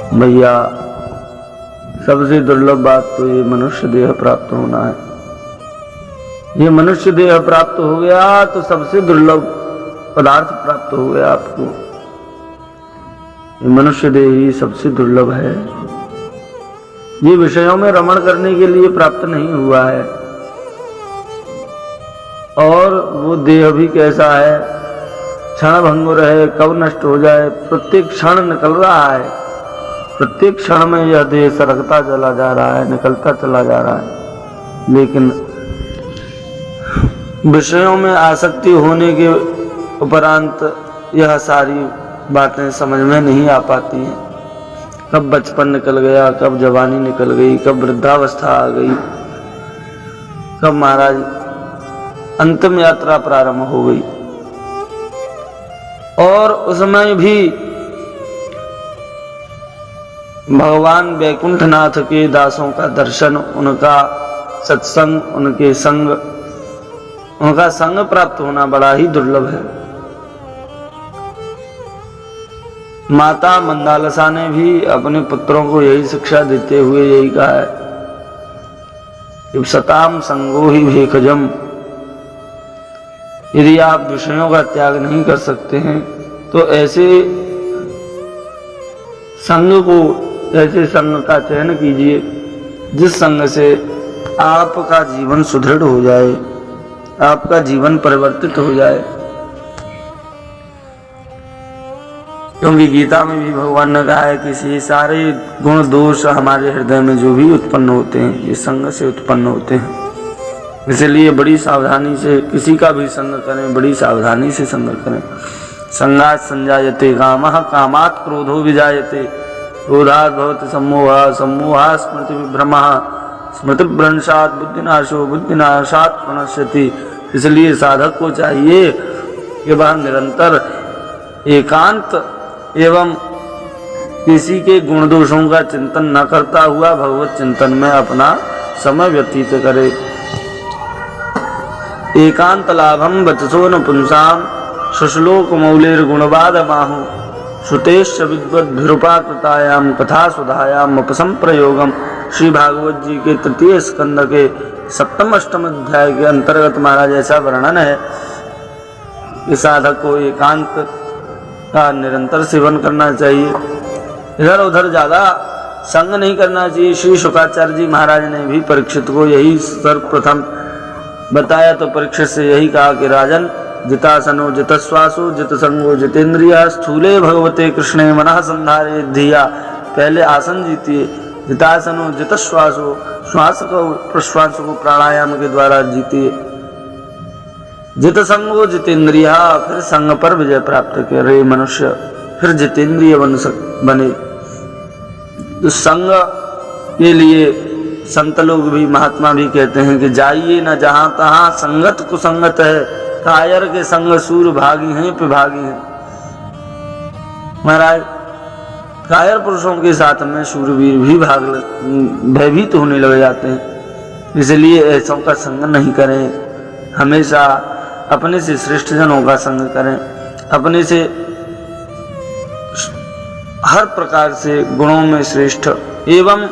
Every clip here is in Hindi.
भैया सबसे दुर्लभ बात तो ये मनुष्य देह प्राप्त होना है। ये मनुष्य देह प्राप्त हो गया तो सबसे दुर्लभ पदार्थ प्राप्त हो गया आपको। ये मनुष्य देह ही सबसे दुर्लभ है। ये विषयों में रमण करने के लिए प्राप्त नहीं हुआ है। और वो देह भी कैसा है, क्षण भंगुर है, कब नष्ट हो जाए, प्रत्येक क्षण निकल रहा है। प्रत्येक क्षण में यह देह सरकता चला जा रहा है, निकलता चला जा रहा है। लेकिन विषयों में आसक्ति होने के उपरांत यह सारी बातें समझ में नहीं आ पाती हैं। कब बचपन निकल गया, कब जवानी निकल गई, कब वृद्धावस्था आ गई, कब महाराज अंतिम यात्रा प्रारंभ हो गई। और उसमें भी भगवान वैकुंठनाथ के दासों का दर्शन, उनका सत्संग, उनका संग प्राप्त होना बड़ा ही दुर्लभ है। माता मंदालसा ने भी अपने पुत्रों को यही शिक्षा देते हुए यही कहा है कि सताम संगो ही भेखजम। यदि आप विषयों का त्याग नहीं कर सकते हैं तो ऐसे संग का चयन कीजिए जिस संग से आपका जीवन सुदृढ़ हो जाए, आपका जीवन परिवर्तित हो जाए। क्योंकि गीता में भी भगवान ने कहा है कि ये सारे गुण दोष हमारे हृदय में जो भी उत्पन्न होते हैं ये संग से उत्पन्न होते हैं। इसलिए बड़ी सावधानी से किसी का भी संग करें, बड़ी सावधानी से संग करें। संगात संजायते कामः, कामात् क्रोधो विजायते, क्रोधात् भवति सम्मोहः, सम्मोहात् स्मृति विभ्रमः, स्मृति भ्रंशात् बुद्धिनाशो, बुद्धिनाशात् प्रणश्यति। इसलिए साधक को चाहिए कि वह निरंतर एकांत एवं किसी के गुण दोषों का चिंतन न करता हुआ भगवत चिंतन में अपना समय व्यतीत करे। एकांत लाभम वचसो न पुंसाम, शुश्लोक मौलेर गुणवाद माहु, श्रुतेश्च विद्वद्भिरुपाकृतायाम कथा सुधायाम अपसम प्रयोगम। श्री भागवत जी के तृतीय स्कंद के सप्तम अष्टम अध्याय के अंतर्गत महाराज ऐसा वर्णन है कि साधक को एकांत का निरंतर सेवन करना चाहिए, इधर उधर ज्यादा संग नहीं करना चाहिए। श्री शुकाचार्य जी महाराज ने भी परीक्षित को यही सर्वप्रथम बताया तो परीक्षित से यही कहा कि राजन, जितासनो जितश्वासो जितसंगो जितेंद्रिया, स्थूले भगवते कृष्णे मनः संधारे धिया। पहले आसन जीतिए, जितासनो जितश्वासो, श्वास को प्रश्वास को प्राणायाम के द्वारा जीतिए। जित संगो जितेंद्रिया, फिर संग पर विजय प्राप्त करे मनुष्य, फिर जितेंद्रिय बने। तो संग के लिए संत लोग भी, महात्मा भी कहते हैं कि जाइए न जहां तहां, संगत कुसंगत है, कायर के संग सूर भागी हैं पिभागी हैं। महाराज कायर पुरुषों के साथ में शूरवीर भी भयभीत होने लग जाते हैं। इसलिए ऐसों का संग नहीं करें, हमेशा अपने से श्रेष्ठ जनों का संग करें, अपने से हर प्रकार से गुणों में श्रेष्ठ एवं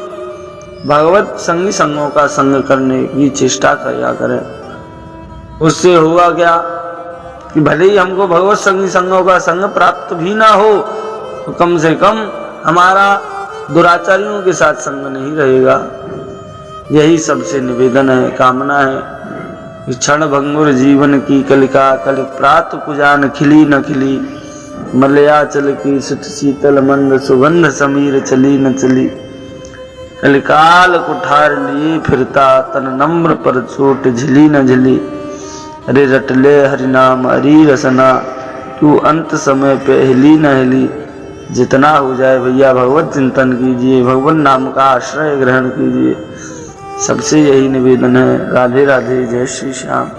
भगवत संगी संगों का संग करने की चेष्टा किया करें। उससे होगा क्या कि भले ही हमको भगवत संगी संगों का संग प्राप्त भी ना हो तो कम से कम हमारा दुराचारियों के साथ संग नहीं रहेगा। यही सबसे निवेदन है, कामना है। क्षण भंगुर जीवन की कलिका, कल प्रात कुजान खिली न खिली, मलयाचल की सुत शीतल मंद, सुगंध समीर चली न चली। कलिकाल कुठार लिए फिरता, तन नम्र पर चोट झिली न झिली। अरे रटले हरिनाम हरी रसना, तू अंत समय पे हिली न हिली। जितना हो जाए भैया भगवत चिंतन कीजिए, भगवान नाम का आश्रय ग्रहण कीजिए। सबसे यही निवेदन है। राधे राधे, जय श्री श्याम।